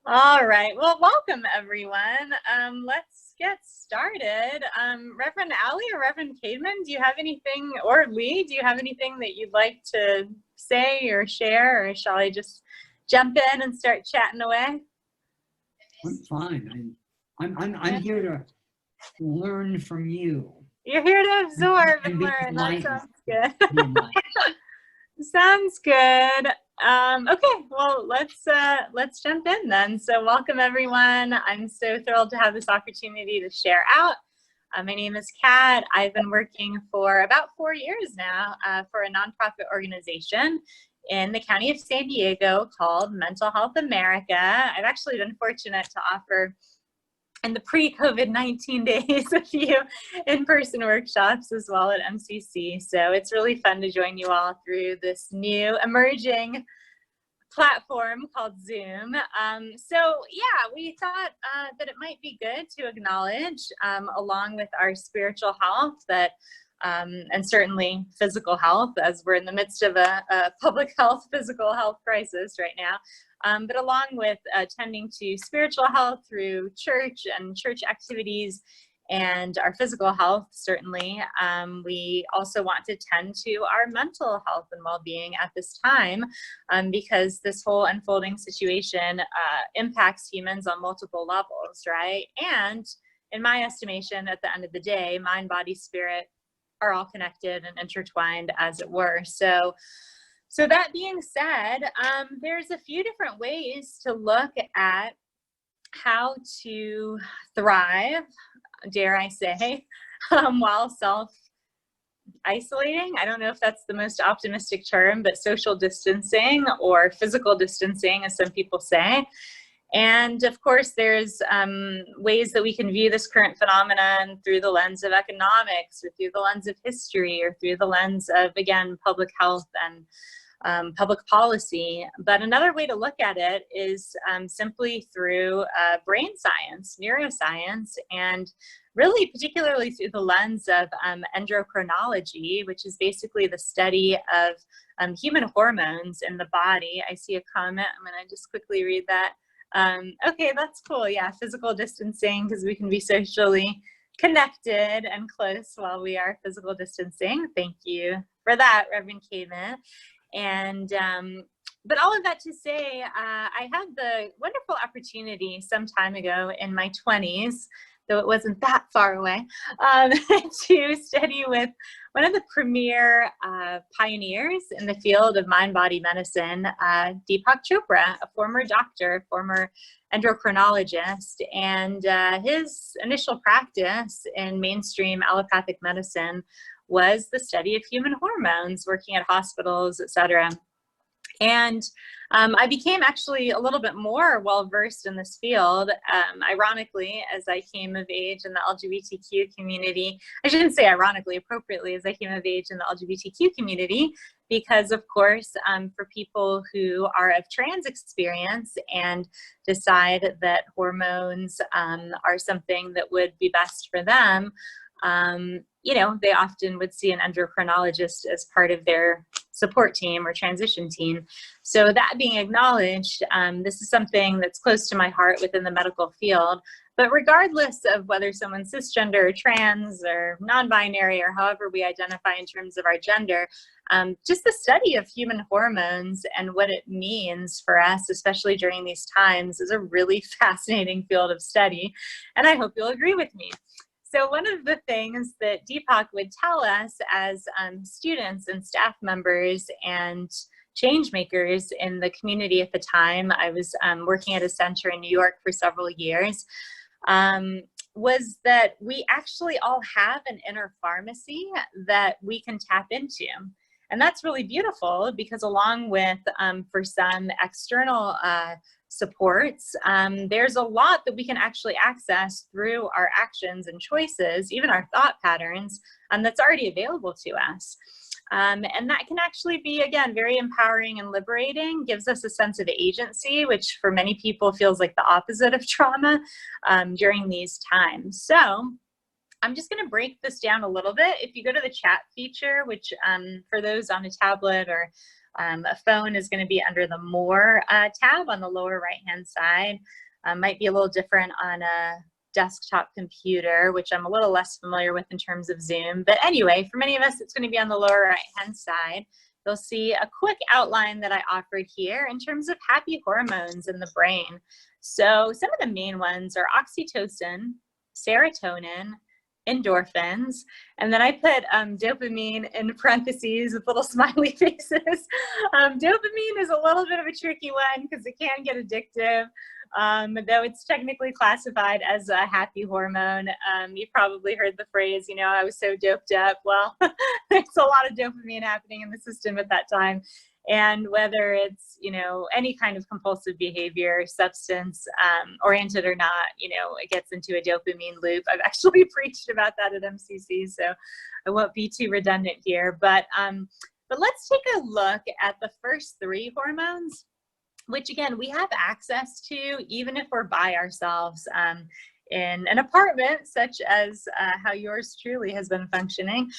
All right. Well, welcome everyone. Let's get started. Reverend Ali or Reverend Cademan, do you have anything, or Lee, do you have anything that you'd like to say or share, or shall I just jump in and start chatting away? I'm fine. I'm here to learn from you. You're here to absorb and learn. That sounds good. Sounds good. Okay, well, let's jump in then. So welcome everyone. I'm so thrilled to have this opportunity to share out. My name is Kat. I've been working for about 4 years now for a nonprofit organization in the county of San Diego called Mental Health America. I've actually been fortunate to offer in the pre-COVID-19 days a few in-person workshops as well at MCC. So it's really fun to join you all through this new emerging platform called Zoom. So yeah, we thought that it might be good to acknowledge, along with our spiritual health, that and certainly physical health, as we're in the midst of a public health, physical health crisis right now. But along with tending to spiritual health through church and church activities and our physical health, certainly, we also want to tend to our mental health and well-being at this time, because this whole unfolding situation impacts humans on multiple levels, right? And in my estimation, at the end of the day, mind, body, spirit are all connected and intertwined, as it were. So that being said, there's a few different ways to look at how to thrive, dare I say, while self-isolating. I don't know if that's the most optimistic term, but social distancing or physical distancing, as some people say. And of course, there's ways that we can view this current phenomenon through the lens of economics, or through the lens of history, or through the lens of, again, public health and public policy. But another way to look at it is simply through brain science, neuroscience, and really particularly through the lens of endocrinology, which is basically the study of human hormones in the body. I see a comment. I'm going to just quickly read that. Okay, that's cool. Yeah, physical distancing, because we can be socially connected and close while we are physical distancing. Thank you for that, Reverend Kamen. And but all of that to say, I had the wonderful opportunity some time ago in my 20s, though it wasn't that far away, to study with one of the premier pioneers in the field of mind-body medicine, Deepak Chopra, a former doctor, former endocrinologist. And his initial practice in mainstream allopathic medicine was the study of human hormones, working at hospitals, etc. And I became actually a little bit more well-versed in this field, ironically, as I came of age in the LGBTQ community. I shouldn't say ironically, appropriately, as I came of age in the LGBTQ community, because of course, for people who are of trans experience and decide that hormones are something that would be best for them, you know, they often would see an endocrinologist as part of their support team or transition team. So that being acknowledged, this is something that's close to my heart within the medical field. But regardless of whether someone's cisgender or trans or non-binary or however we identify in terms of our gender, just the study of human hormones and what it means for us, especially during these times, is a really fascinating field of study. And I hope you'll agree with me. So one of the things that Deepak would tell us as students and staff members and change makers in the community at the time, I was working at a center in New York for several years, was that we actually all have an inner pharmacy that we can tap into. And that's really beautiful, because along with, for some external supports, there's a lot that we can actually access through our actions and choices, even our thought patterns, that's already available to us. And that can actually be, again, very empowering and liberating, gives us a sense of agency, which for many people feels like the opposite of trauma during these times. So I'm just going to break this down a little bit. If you go to the chat feature, which for those on a tablet or A phone is going to be under the More tab on the lower right-hand side. Might be a little different on a desktop computer, which I'm a little less familiar with in terms of Zoom. But anyway, for many of us, it's going to be on the lower right-hand side. You'll see a quick outline that I offered here in terms of happy hormones in the brain. So some of the main ones are oxytocin, serotonin, endorphins, and then I put dopamine in parentheses with little smiley faces. Dopamine is a little bit of a tricky one because it can get addictive, though it's technically classified as a happy hormone. You probably heard the phrase, you know, I was so doped up. Well, there's a lot of dopamine happening in the system at that time. And whether it's, you know, any kind of compulsive behavior, substance oriented or not, you know, it gets into a dopamine loop. I've actually preached about that at MCC, so I won't be too redundant here. But let's take a look at the first three hormones, which again, we have access to even if we're by ourselves in an apartment, such as how yours truly has been functioning.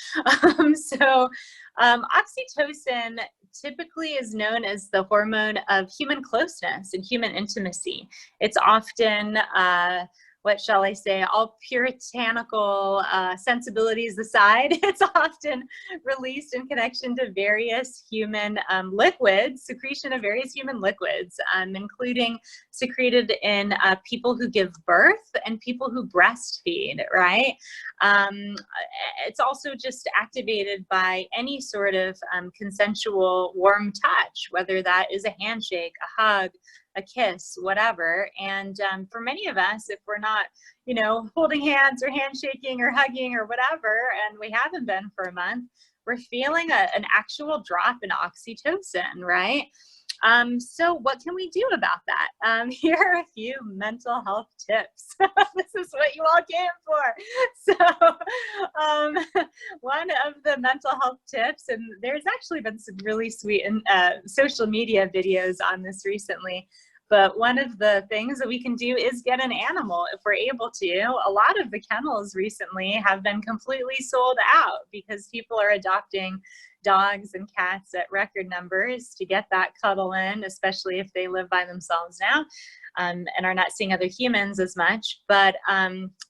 Oxytocin typically is known as the hormone of human closeness and human intimacy. It's often, what shall I say, all puritanical sensibilities aside, it's often released in connection to various human liquids, secretion of various human liquids, including secreted in people who give birth and people who breastfeed, right? It's also just activated by any sort of consensual warm touch, whether that is a handshake, a hug, a kiss, whatever. And for many of us, if we're not, you know, holding hands or handshaking or hugging or whatever, and we haven't been for a month, we're feeling an actual drop in oxytocin, right? So what can we do about that? Here are a few mental health tips. This is what you all came for. So one of the mental health tips, and there's actually been some really sweet social media videos on this recently, but one of the things that we can do is get an animal if we're able to. A lot of the kennels recently have been completely sold out because people are adopting dogs and cats at record numbers to get that cuddle in, especially if they live by themselves now and are not seeing other humans as much. But,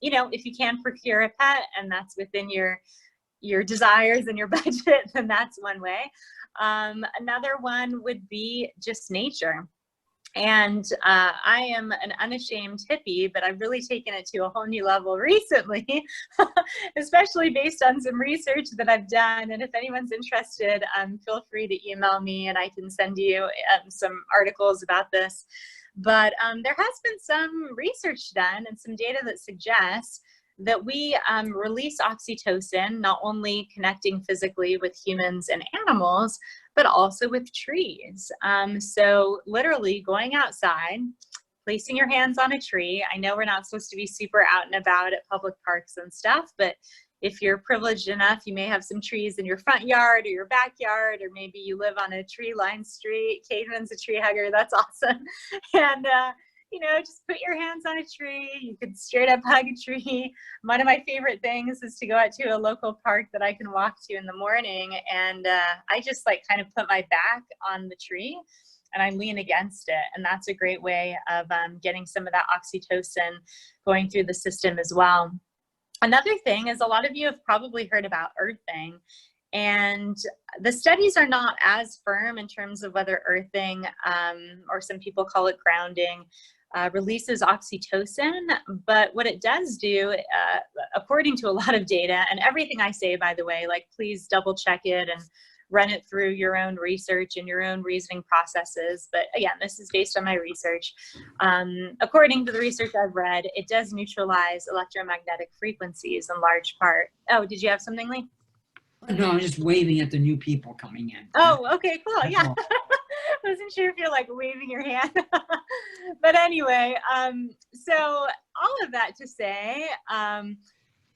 you know, if you can procure a pet and that's within your desires and your budget, then that's one way. Another one would be just nature. And I am an unashamed hippie, but I've really taken it to a whole new level recently, especially based on some research that I've done. And if anyone's interested, feel free to email me and I can send you some articles about this. But there has been some research done and some data that suggests that we release oxytocin, not only connecting physically with humans and animals, but also with trees. So literally going outside, placing your hands on a tree. I know we're not supposed to be super out and about at public parks and stuff, but if you're privileged enough, you may have some trees in your front yard or your backyard, or maybe you live on a tree-lined street. Caitlin's a tree hugger, that's awesome. And you know, just put your hands on a tree. You could straight up hug a tree. One of my favorite things is to go out to a local park that I can walk to in the morning. And I just like kind of put my back on the tree and I lean against it. And that's a great way of getting some of that oxytocin going through the system as well. Another thing is a lot of you have probably heard about earthing. And the studies are not as firm in terms of whether earthing, or some people call it grounding, releases oxytocin, but what it does do, according to a lot of data, and everything I say, by the way, like please double check it and run it through your own research and your own reasoning processes. But again, this is based on my research. According to the research I've read, it does neutralize electromagnetic frequencies in large part. Oh, did you have something, Lee? No, I'm just waving at the new people coming in. Oh, okay, cool. Yeah. I wasn't sure if you're like waving your hand. But anyway, so all of that to say,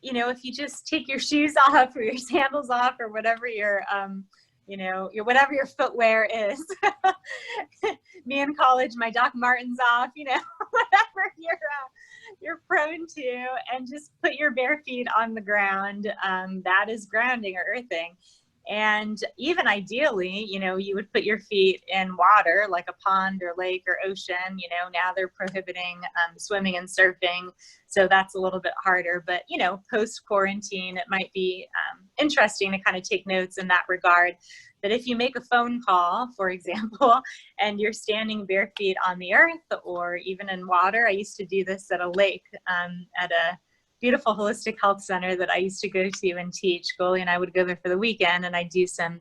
you know, if you just take your shoes off or your sandals off or whatever your, you know, whatever your footwear is. Me in college, my Doc Martens off, you know, whatever you're prone to, and just put your bare feet on the ground. That is grounding or earthing. And even ideally, you know, you would put your feet in water like a pond or lake or ocean. You know, now they're prohibiting swimming and surfing, so that's a little bit harder. But, you know, post quarantine, it might be interesting to kind of take notes in that regard, that if you make a phone call, for example, and you're standing bare feet on the earth or even in water. I used to do this at a lake at a beautiful holistic health center that I used to go to and teach. Goalie and I would go there for the weekend, and I'd do some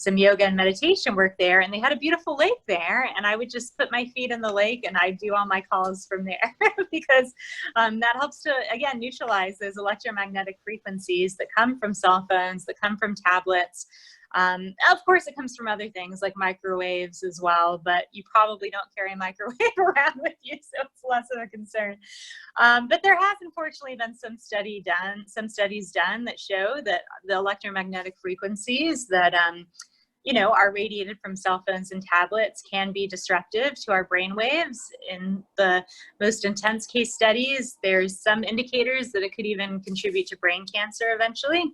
yoga and meditation work there. And they had a beautiful lake there, and I would just put my feet in the lake and I'd do all my calls from there because that helps to, again, neutralize those electromagnetic frequencies that come from cell phones, that come from tablets. Of course, it comes from other things like microwaves as well, but you probably don't carry a microwave around with you, so it's less of a concern. But there has unfortunately been some studies done that show that the electromagnetic frequencies that you know, are radiated from cell phones and tablets can be disruptive to our brain waves. In the most intense case studies, there's some indicators that it could even contribute to brain cancer eventually.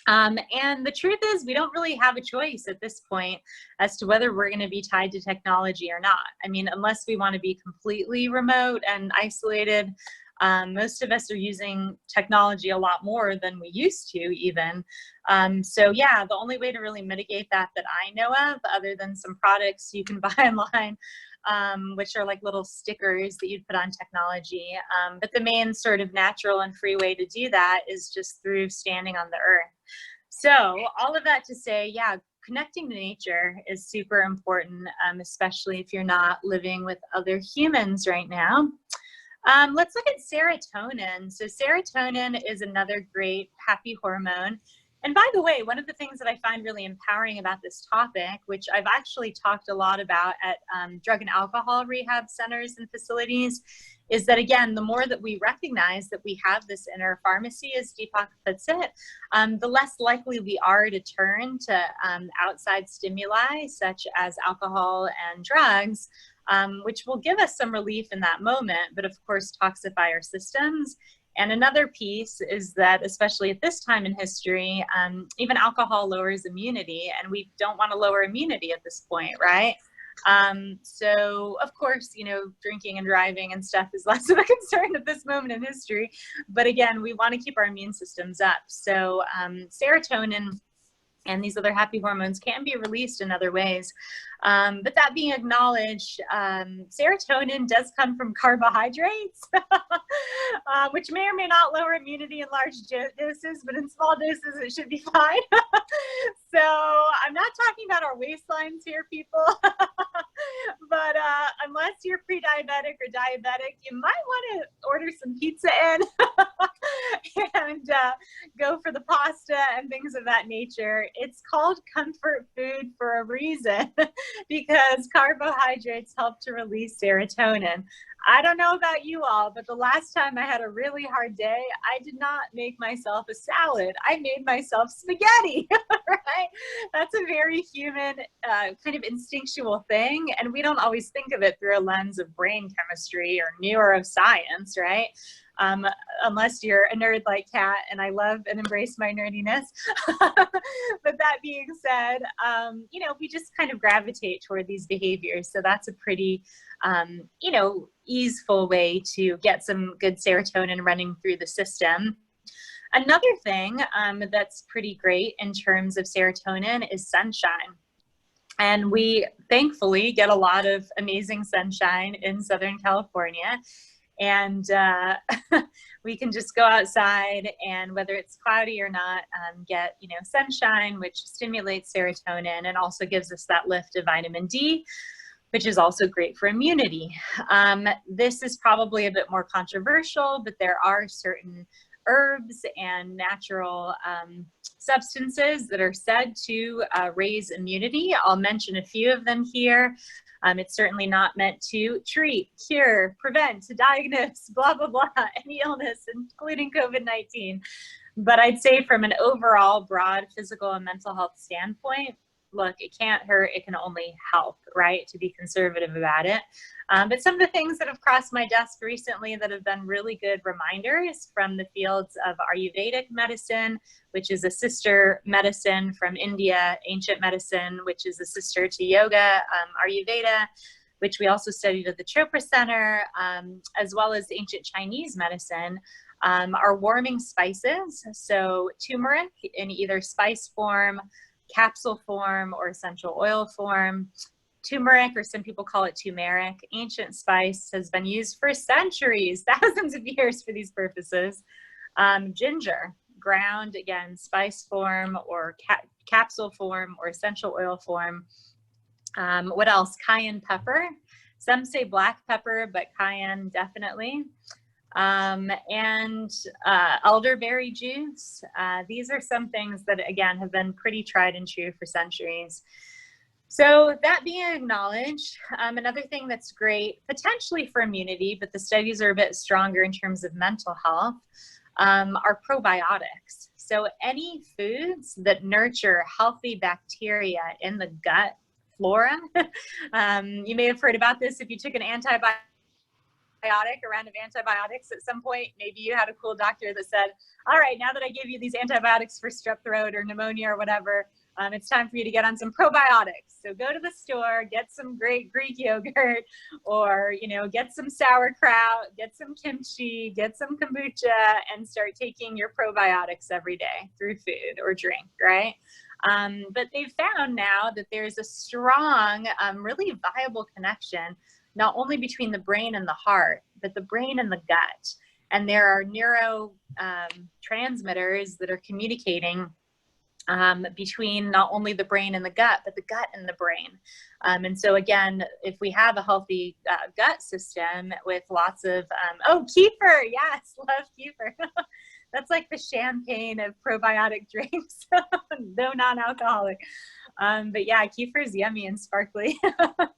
And the truth is, we don't really have a choice at this point as to whether we're going to be tied to technology or not. I mean, unless we want to be completely remote and isolated, most of us are using technology a lot more than we used to even. So yeah, the only way to really mitigate that I know of, other than some products you can buy online, which are like little stickers that you'd put on technology. But the main sort of natural and free way to do that is just through standing on the earth. So all of that to say, yeah, connecting to nature is super important, especially if you're not living with other humans right now. Let's look at serotonin. So serotonin is another great happy hormone. And by the way, one of the things that I find really empowering about this topic, which I've actually talked a lot about at drug and alcohol rehab centers and facilities, is that, again, the more that we recognize that we have this inner pharmacy, as Deepak puts it, the less likely we are to turn to outside stimuli, such as alcohol and drugs, which will give us some relief in that moment, but of course toxify our systems. And another piece is that, especially at this time in history, even alcohol lowers immunity, and we don't want to lower immunity at this point, right? So of course, you know, drinking and driving and stuff is less of a concern at this moment in history, but again, we want to keep our immune systems up. So serotonin and these other happy hormones can be released in other ways. But that being acknowledged, serotonin does come from carbohydrates, which may or may not lower immunity in large doses, but in small doses, it should be fine. So I'm not talking about our waistlines here, people, but unless you're pre-diabetic or diabetic, you might want to order some pizza in and go for the pasta and things of that nature. It's called comfort food for a reason because carbohydrates help to release serotonin. I don't know about you all, but the last time I had a really hard day, I did not make myself a salad. I made myself spaghetti, right? That's a very human, kind of instinctual thing. And we don't always think of it through a lens of brain chemistry or neuroscience, right? Unless you're a nerd like Kat, and I love and embrace my nerdiness. But that being said, you know, we just kind of gravitate toward these behaviors. So that's a pretty, you know, easeful way to get some good serotonin running through the system. Another thing that's pretty great in terms of serotonin is sunshine. And we thankfully get a lot of amazing sunshine in Southern California. And we can just go outside and whether it's cloudy or not, get, you know, sunshine, which stimulates serotonin and also gives us that lift of vitamin D, which is also great for immunity. This is probably a bit more controversial, but there are certain herbs and natural substances that are said to raise immunity. I'll mention a few of them here. It's certainly not meant to treat, cure, prevent, to diagnose, blah, blah, blah, any illness, including COVID-19. But I'd say from an overall broad physical and mental health standpoint, look, it can't hurt, it can only help, right? To be conservative about it. But some of the things that have crossed my desk recently that have been really good reminders from the fields of Ayurvedic medicine, which is a sister medicine from India, ancient medicine, which is a sister to yoga, Ayurveda, which we also studied at the Chopra Center, as well as ancient Chinese medicine, are warming spices. So turmeric in either spice form, capsule form, or essential oil form. Turmeric, or some people call it turmeric, ancient spice, has been used for centuries, thousands of years for these purposes. Ginger, ground, again, spice form or capsule form or essential oil form. What else? Cayenne pepper. Some say black pepper, but cayenne definitely. And elderberry juice. These are some things that, again, have been pretty tried and true for centuries. So that being acknowledged, another thing that's great, potentially for immunity, but the studies are a bit stronger in terms of mental health, are probiotics. So any foods that nurture healthy bacteria in the gut flora, you may have heard about this if you took an antibiotic, a round of antibiotics at some point. Maybe you had a cool doctor that said, all right, now that I give you these antibiotics for strep throat or pneumonia or whatever, it's time for you to get on some probiotics. So go to the store, get some great Greek yogurt, or, you know, get some sauerkraut, get some kimchi, get some kombucha, and start taking your probiotics every day through food or drink, right? But they've found now that there's a strong, really viable connection, not only between the brain and the heart, but the brain and the gut. And there are neurotransmitters that are communicating between not only the brain and the gut, but the gut and the brain. And so again, if we have a healthy gut system with lots of, oh, kefir, yes, love kefir. That's like the champagne of probiotic drinks, though non-alcoholic. But yeah, kefir is yummy and sparkly.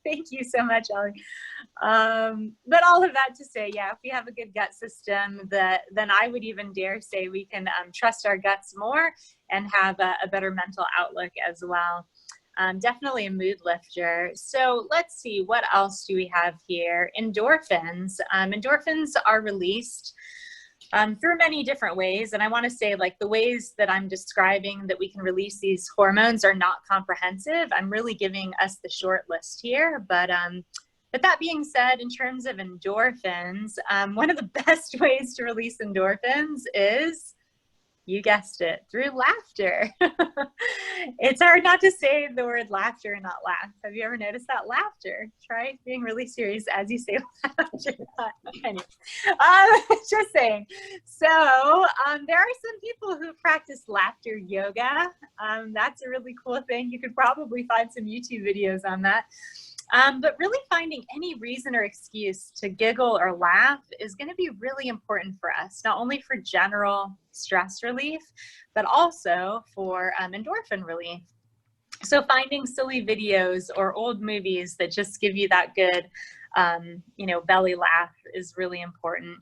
Thank you so much, Ellie. But all of that to say, yeah, if we have a good gut system, then I would even dare say we can trust our guts more and have a better mental outlook as well. Definitely a mood lifter. So let's see, what else do we have here? Endorphins. Endorphins are released through many different ways. And I want to say, like, the ways that I'm describing that we can release these hormones are not comprehensive. I'm really giving us the short list here. But that being said, in terms of endorphins, one of the best ways to release endorphins is, you guessed it, through laughter. It's hard not to say the word laughter and not laugh. Have you ever noticed that? Laughter. Try being really serious as you say laughter. Anyway, just saying. So there are some people who practice laughter yoga. That's a really cool thing. You could probably find some YouTube videos on that. But really finding any reason or excuse to giggle or laugh is going to be really important for us, not only for general stress relief, but also for endorphin relief. So finding silly videos or old movies that just give you that good, belly laugh is really important.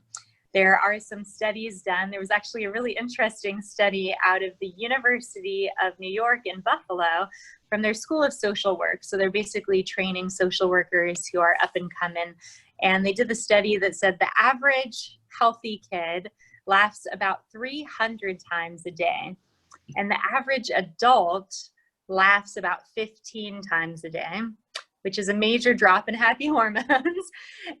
There are some studies done. There was actually a really interesting study out of the University of New York in Buffalo from their School of Social Work. So they're basically training social workers who are up and coming. And they did the study that said the average healthy kid laughs about 300 times a day. And the average adult laughs about 15 times a day, which is a major drop in happy hormones.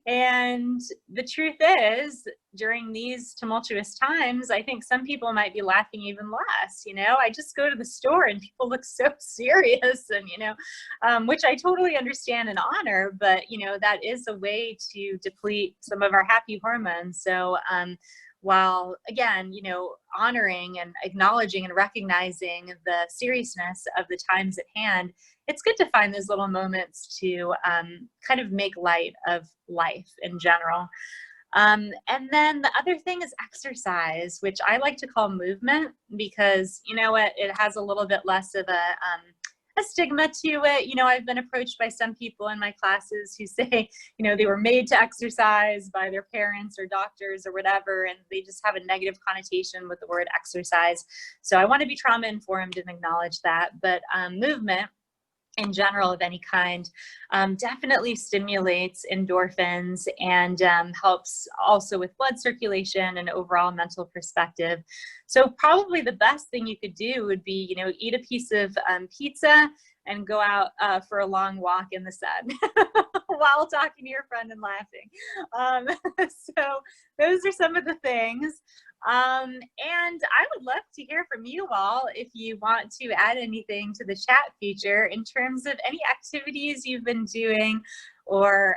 And the truth is, during these tumultuous times, I think some people might be laughing even less. You know, I just go to the store and people look so serious, and, which I totally understand and honor, but, that is a way to deplete some of our happy hormones. So, while, again, honoring and acknowledging and recognizing the seriousness of the times at hand, it's good to find those little moments to kind of make light of life in general. And then the other thing is exercise, which I like to call movement, because, it has a little bit less of a stigma to it. I've been approached by some people in my classes who say, they were made to exercise by their parents or doctors or whatever, and they just have a negative connotation with the word exercise. So I want to be trauma informed and acknowledge that. But movement in general of any kind, definitely stimulates endorphins and helps also with blood circulation and overall mental perspective. So probably the best thing you could do would be, you know, eat a piece of pizza and go out for a long walk in the sun while talking to your friend and laughing. So those are some of the things. And I would love to hear from you all if you want to add anything to the chat feature in terms of any activities you've been doing or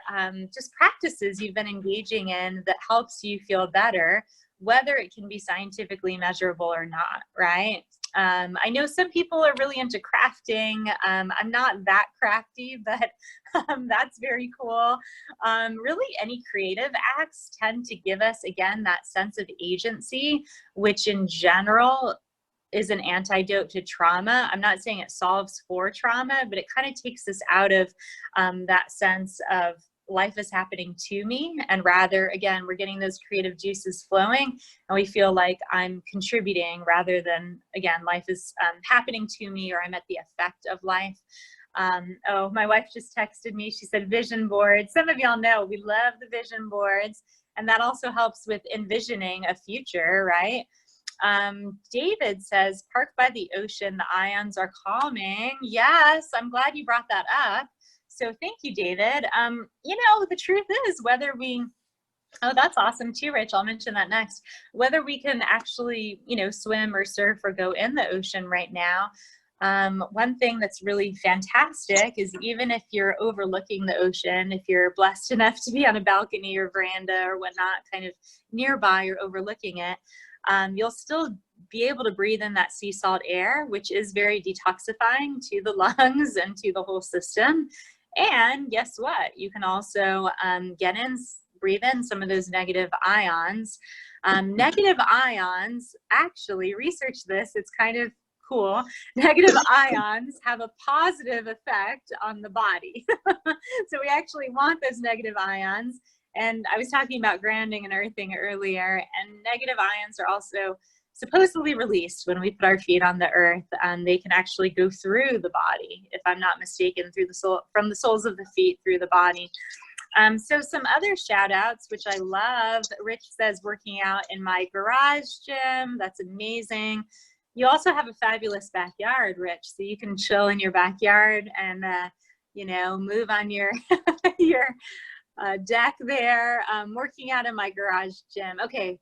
just practices you've been engaging in that helps you feel better, whether it can be scientifically measurable or not, right? I know some people are really into crafting. I'm not that crafty, but that's very cool. Really, any creative acts tend to give us, again, that sense of agency, which in general is an antidote to trauma. I'm not saying it solves for trauma, but it kind of takes us out of that sense of life is happening to me, and rather, again, we're getting those creative juices flowing and we feel like I'm contributing rather than, again, life is happening to me or I'm at the effect of life. Oh, my wife just texted me. She said vision boards. Some of y'all know we love the vision boards, and that also helps with envisioning a future, right? David says, park by the ocean, the ions are calming. Yes, I'm glad you brought that up. So thank you, David. You know, the truth is whether we, oh, that's awesome too, Rich. I'll mention that next. Whether we can actually, you know, swim or surf or go in the ocean right now. One thing that's really fantastic is even if you're overlooking the ocean, if you're blessed enough to be on a balcony or veranda or whatnot, kind of nearby or overlooking it, you'll still be able to breathe in that sea salt air, which is very detoxifying to the lungs and to the whole system. And guess what? You can also breathe in some of those negative ions. Negative ions, actually, research this, it's kind of cool. Negative ions have a positive effect on the body. So we actually want those negative ions. And I was talking about grounding and earthing earlier, and negative ions are also supposedly released when we put our feet on the earth. They can actually go through the body, if I'm not mistaken, through the soul, from the soles of the feet through the body. So some other shout outs, which I love. Rich says, working out in my garage gym. That's amazing. You also have a fabulous backyard, Rich, so you can chill in your backyard and, you know, move on your, your deck there. Working out in my garage gym. Okay.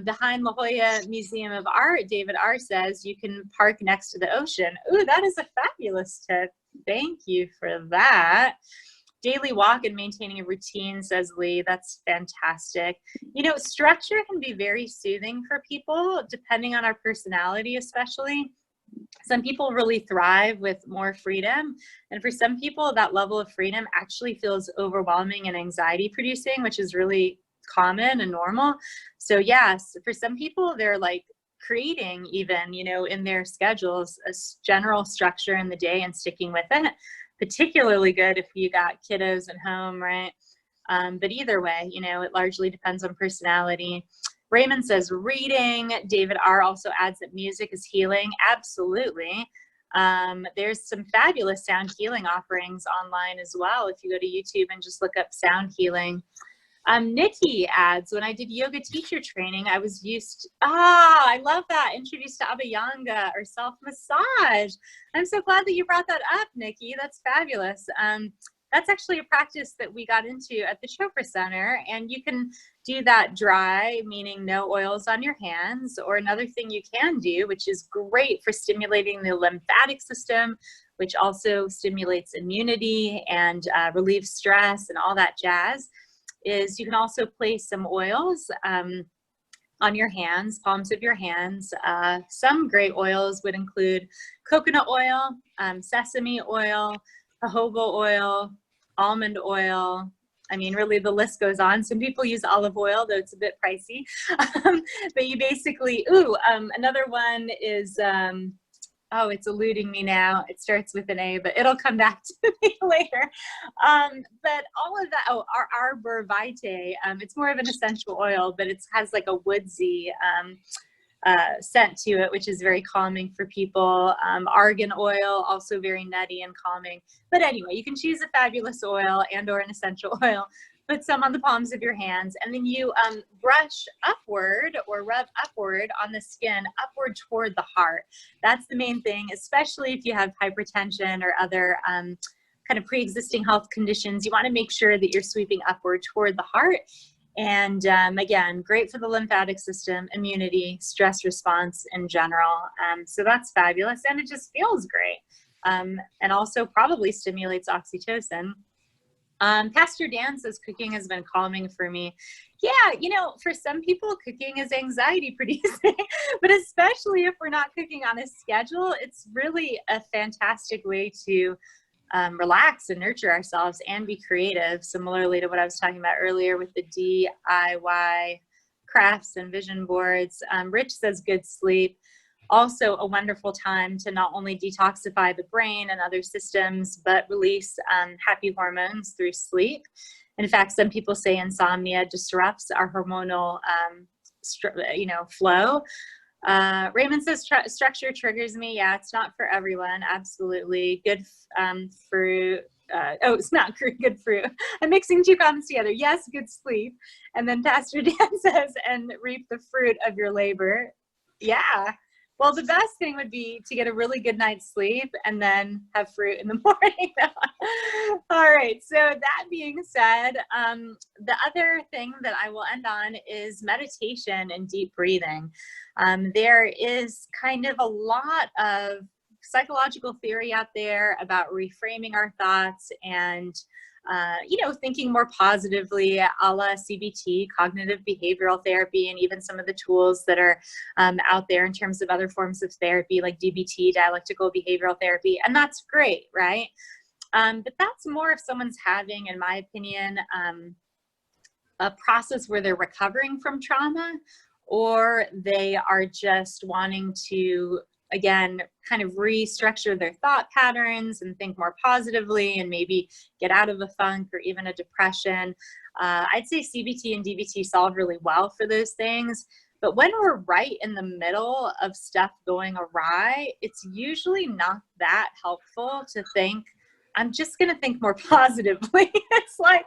Behind La Jolla Museum of Art, David R. says you can park next to the ocean. Ooh, that is a fabulous tip. Thank you for that. Daily walk and maintaining a routine, says Lee. That's fantastic. You know, structure can be very soothing for people, depending on our personality, especially. Some people really thrive with more freedom. And for some people, that level of freedom actually feels overwhelming and anxiety producing, which is really common and normal. So yes, for some people, they're like creating even, you know, in their schedules, a general structure in the day and sticking with it. Particularly good if you got kiddos at home, right? But either way, you know, it largely depends on personality. Raymond says reading. David R. also adds that music is healing. Absolutely. There's some fabulous sound healing offerings online as well. If you go to YouTube and just look up sound healing. Nikki adds, when I did yoga teacher training, I was I love that, introduced to Abhyanga or self-massage. I'm so glad that you brought that up, Nikki. That's fabulous. That's actually a practice that we got into at the Chopra Center, and you can do that dry, meaning no oils on your hands, or another thing you can do, which is great for stimulating the lymphatic system, which also stimulates immunity and relieves stress and all that jazz, is you can also place some oils on your hands, palms of your hands. Some great oils would include coconut oil, sesame oil, jojoba oil, almond oil. I mean, really the list goes on. Some people use olive oil, though it's a bit pricey. But you basically, another one is, oh, it's eluding me now. It starts with an A, but it'll come back to me later. But all of that, our arbor vitae, it's more of an essential oil, but it has like a woodsy scent to it, which is very calming for people. Argan oil, also very nutty and calming. But anyway, you can choose a fabulous oil and or an essential oil. Put some on the palms of your hands, and then you brush upward or rub upward on the skin, upward toward the heart. That's the main thing, especially if you have hypertension or other kind of pre-existing health conditions. You want to make sure that you're sweeping upward toward the heart. And again, great for the lymphatic system, immunity, stress response in general. So that's fabulous, and it just feels great. And also probably stimulates oxytocin. Pastor Dan says cooking has been calming for me. Yeah, you know, for some people, cooking is anxiety producing, but especially if we're not cooking on a schedule, it's really a fantastic way to relax and nurture ourselves and be creative, similarly to what I was talking about earlier with the DIY crafts and vision boards. Rich says good sleep. Also a wonderful time to not only detoxify the brain and other systems, but release happy hormones through sleep. In fact, some people say insomnia disrupts our hormonal, flow. Raymond says structure triggers me. Yeah, it's not for everyone. Absolutely. Good fruit. It's not good fruit. I'm mixing two comments together. Yes, good sleep. And then Pastor Dan says, and reap the fruit of your labor. Yeah. Well, the best thing would be to get a really good night's sleep and then have fruit in the morning. All right. So that being said, the other thing that I will end on is meditation and deep breathing. There is kind of a lot of psychological theory out there about reframing our thoughts and thinking more positively, a la CBT, cognitive behavioral therapy, and even some of the tools that are out there in terms of other forms of therapy like DBT, dialectical behavioral therapy. And that's great, right? But that's more if someone's having, in my opinion, a process where they're recovering from trauma, or they are just wanting to, again, kind of restructure their thought patterns and think more positively and maybe get out of a funk or even a depression. I'd say CBT and DBT solve really well for those things. But when we're right in the middle of stuff going awry, it's usually not that helpful to think, I'm just going to think more positively. It's like,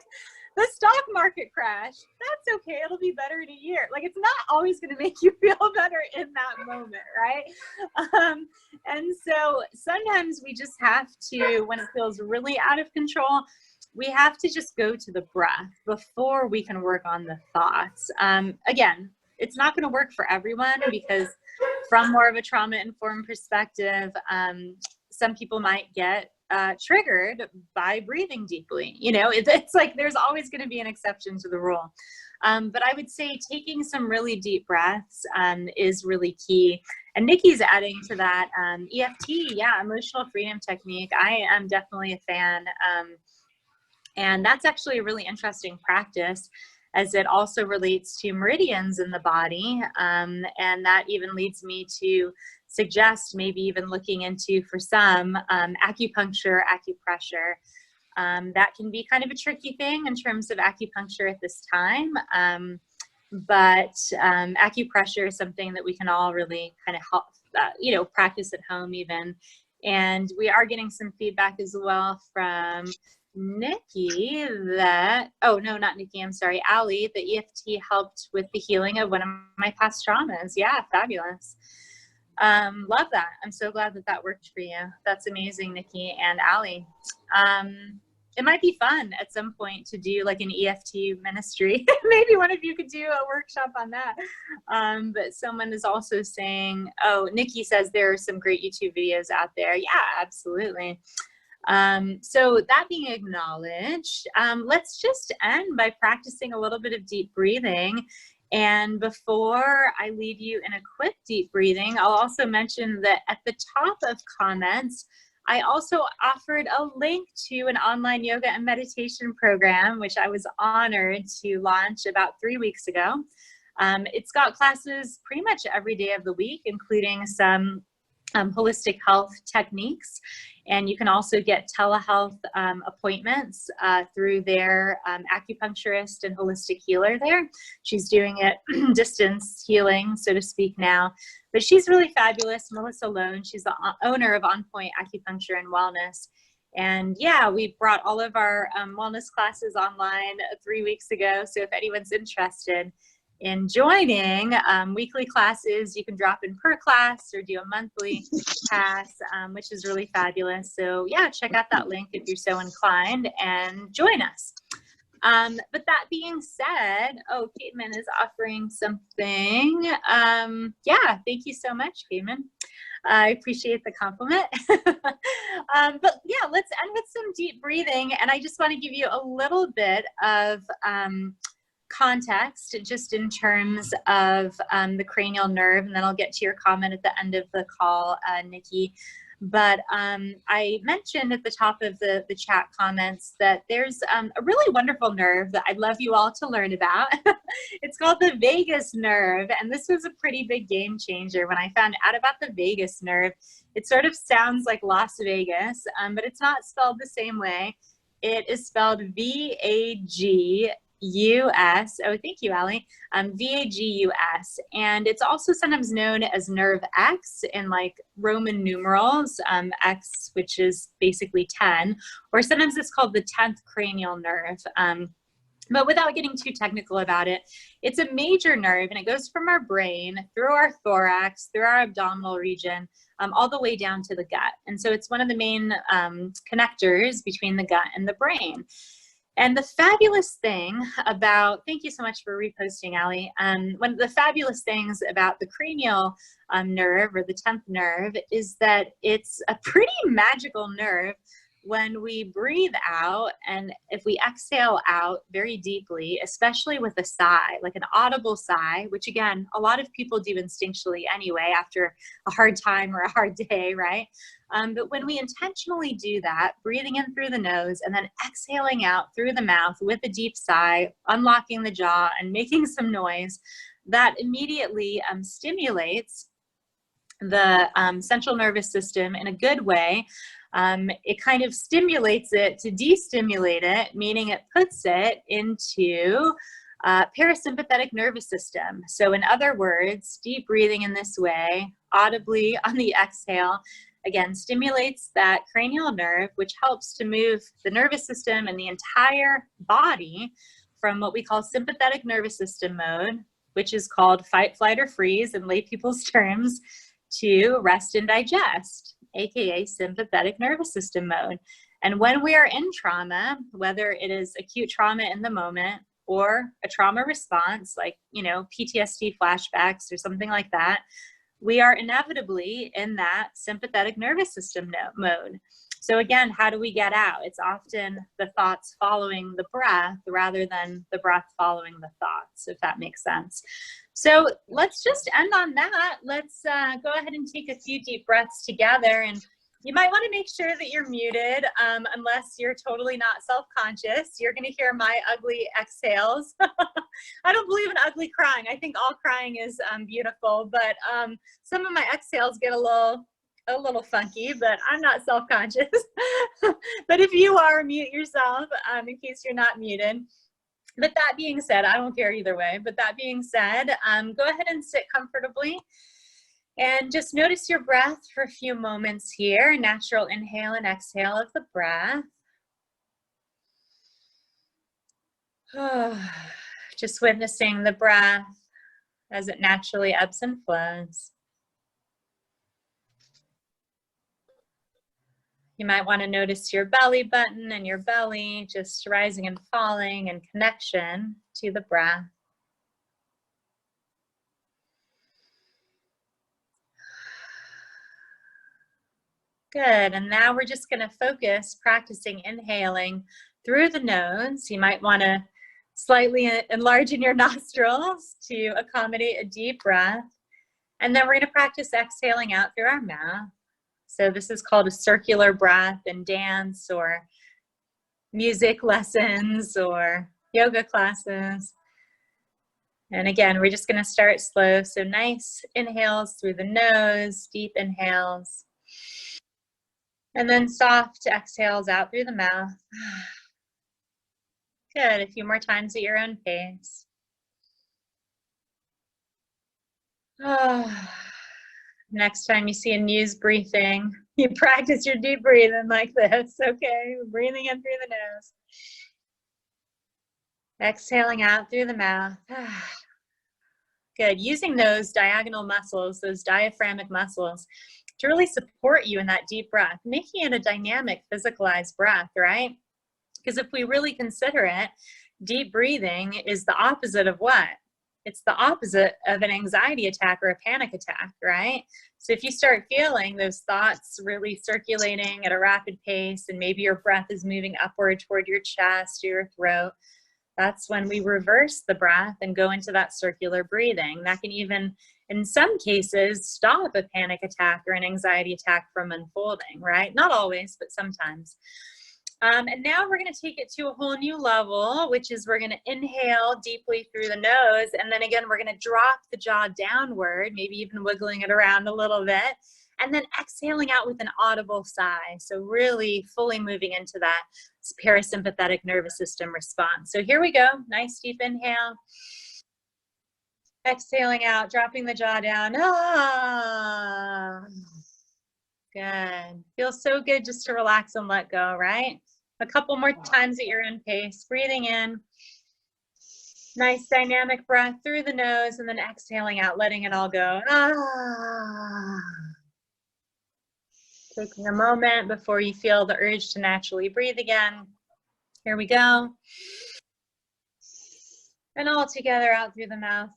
the stock market crash, that's okay, it'll be better in a year. Like, it's not always going to make you feel better in that moment, right? And so sometimes we just have to, when it feels really out of control, we have to just go to the breath before we can work on the thoughts. Again, it's not going to work for everyone, because from more of a trauma-informed perspective, some people might get triggered by breathing deeply. It's like there's always going to be an exception to the rule. But I would say taking some really deep breaths is really key. And Nikki's adding to that EFT, yeah, emotional freedom technique. I am definitely a fan. And that's actually a really interesting practice, as it also relates to meridians in the body. And that even leads me to suggest maybe even looking into, for some, acupuncture, acupressure. That can be kind of a tricky thing in terms of acupuncture at this time. But acupressure is something that we can all really kind of help, practice at home even. And we are getting some feedback as well from Nikki that, oh no, not Nikki, I'm sorry, Allie, the EFT helped with the healing of one of my past traumas. Yeah, fabulous. Love that. I'm so glad that that worked for you. That's amazing, Nikki and Allie. It might be fun at some point to do like an EFT ministry. Maybe one of you could do a workshop on that. But someone is also saying, oh, Nikki says there are some great YouTube videos out there. Yeah, absolutely. So that being acknowledged, let's just end by practicing a little bit of deep breathing. And before I leave you in a quick deep breathing, I'll also mention that at the top of comments, I also offered a link to an online yoga and meditation program, which I was honored to launch about 3 weeks ago. It's got classes pretty much every day of the week, including some holistic health techniques. And you can also get telehealth appointments through their acupuncturist and holistic healer there. She's doing it distance healing, so to speak, now. But she's really fabulous, Melissa Lone. She's the owner of On Point Acupuncture and Wellness. And yeah, we brought all of our wellness classes online 3 weeks ago. So if anyone's interested in joining weekly classes, you can drop in per class or do a monthly pass, which is really fabulous. So yeah, check out that link if you're so inclined and join us. But that being said, oh, Caitman is offering something. Yeah, thank you so much, Caitman. I appreciate the compliment. But yeah, let's end with some deep breathing. And I just want to give you a little bit of context just in terms of the cranial nerve, and then I'll get to your comment at the end of the call, Nikki. But I mentioned at the top of the chat comments that there's a really wonderful nerve that I'd love you all to learn about. It's called the vagus nerve, and this was a pretty big game changer when I found out about the vagus nerve. It sort of sounds like Las Vegas, but it's not spelled the same way. It is spelled V-A-G-U-S. Oh, thank you, Allie. V-A-G-U-S. And it's also sometimes known as nerve X in like Roman numerals, X, which is basically 10, or sometimes it's called the 10th cranial nerve. But without getting too technical about it, it's a major nerve, and it goes from our brain through our thorax, through our abdominal region, all the way down to the gut. And so it's one of the main connectors between the gut and the brain. And the fabulous thing about, thank you so much for reposting, Allie. One of the fabulous things about the cranial nerve, or the 10th nerve, is that it's a pretty magical nerve when we breathe out, and if we exhale out very deeply, especially with a sigh, like an audible sigh, which again, a lot of people do instinctually anyway after a hard time or a hard day, right? But when we intentionally do that, breathing in through the nose and then exhaling out through the mouth with a deep sigh, unlocking the jaw and making some noise, that immediately stimulates the central nervous system in a good way. It kind of stimulates it to destimulate it, meaning it puts it into parasympathetic nervous system. So in other words, deep breathing in this way, audibly on the exhale, again, stimulates that cranial nerve, which helps to move the nervous system and the entire body from what we call sympathetic nervous system mode, which is called fight, flight, or freeze in lay people's terms, to rest and digest, aka sympathetic nervous system mode. And when we are in trauma, whether it is acute trauma in the moment or a trauma response, like, you know, PTSD flashbacks or something like that, we are inevitably in that sympathetic nervous system mode. So again, how do we get out? It's often the thoughts following the breath rather than the breath following the thoughts, if that makes sense. So let's just end on that. Let's go ahead and take a few deep breaths together. And you might want to make sure that you're muted unless you're totally not self-conscious. You're going to hear my ugly exhales. I don't believe in ugly crying. I think all crying is beautiful, but some of my exhales get a little funky, but I'm not self-conscious. But if you are, mute yourself in case you're not muted. But that being said, I don't care either way. But that being said, go ahead and sit comfortably and just notice your breath for a few moments here. Natural inhale and exhale of the breath. Just witnessing the breath as it naturally ebbs and flows. You might want to notice your belly button and your belly just rising and falling in connection to the breath. Good, and now we're just going to focus practicing inhaling through the nose. You might want to slightly enlarge in your nostrils to accommodate a deep breath. And then we're going to practice exhaling out through our mouth. So this is called a circular breath in dance or music lessons or yoga classes. And again, we're just going to start slow. So nice inhales through the nose, deep inhales. And then soft exhales out through the mouth. Good. A few more times at your own pace. Next time you see a news briefing, you practice your deep breathing like this. Okay, breathing in through the nose. Exhaling out through the mouth. Good. Using those diagonal muscles, those diaphragmatic muscles, to really support you in that deep breath, making it a dynamic, physicalized breath, right? Because if we really consider it, deep breathing is the opposite of what? It's the opposite of an anxiety attack or a panic attack, right? So if you start feeling those thoughts really circulating at a rapid pace, and maybe your breath is moving upward toward your chest or your throat, that's when we reverse the breath and go into that circular breathing. That can even, in some cases, stop a panic attack or an anxiety attack from unfolding, right? Not always, but sometimes. And now we're going to take it to a whole new level, which is we're going to inhale deeply through the nose. And then again, we're going to drop the jaw downward, maybe even wiggling it around a little bit. And then exhaling out with an audible sigh. So really fully moving into that parasympathetic nervous system response. So here we go. Nice deep inhale. Exhaling out, dropping the jaw down. Good. Feels so good just to relax and let go, right? A couple more times at your own pace. Breathing in. Nice dynamic breath through the nose, and then exhaling out, letting it all go. Taking a moment before you feel the urge to naturally breathe again. Here we go. And all together out through the mouth.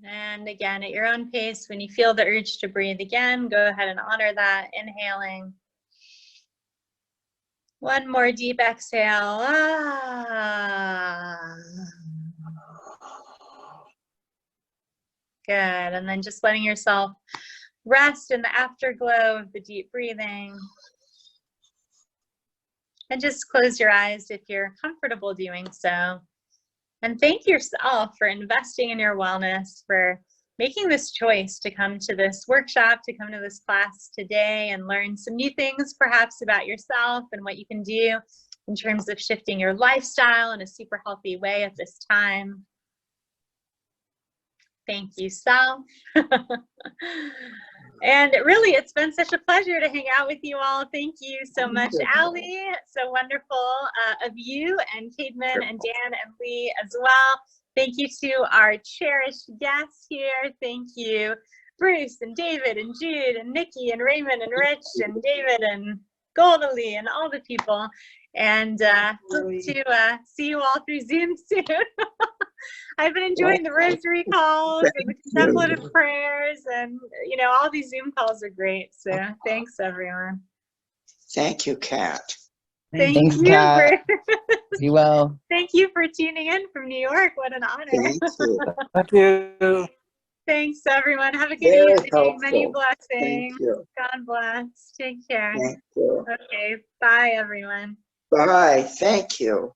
And again, at your own pace, when you feel the urge to breathe again, go ahead and honor that, inhaling. One more deep exhale. Good, and then just letting yourself rest in the afterglow of the deep breathing. And just close your eyes if you're comfortable doing so. And thank yourself for investing in your wellness, for making this choice to come to this workshop, to come to this class today and learn some new things perhaps about yourself and what you can do in terms of shifting your lifestyle in a super healthy way at this time. Thank you, self. And really, it's been such a pleasure to hang out with you all. Thank you so much, Allie. So wonderful of you, and Cademan and Dan and Lee as well. Thank you to our cherished guests here. Thank you, Bruce and David and Jude and Nikki and Raymond and Rich and David and Goldalee and all the people. And hope to see you all through Zoom soon. I've been enjoying the rosary calls and the contemplative prayers, and you know, all these Zoom calls are great. So thanks, everyone. Thank you, Kat. Thanks, Kat. Be well. Thank you for tuning in from New York. What an honor. Thank you. Thank you. Thanks, everyone. Have a good Very evening. helpful. Many blessings. Thank you. God bless. Take care. Thank you. Okay. Bye, everyone. Bye. Thank you.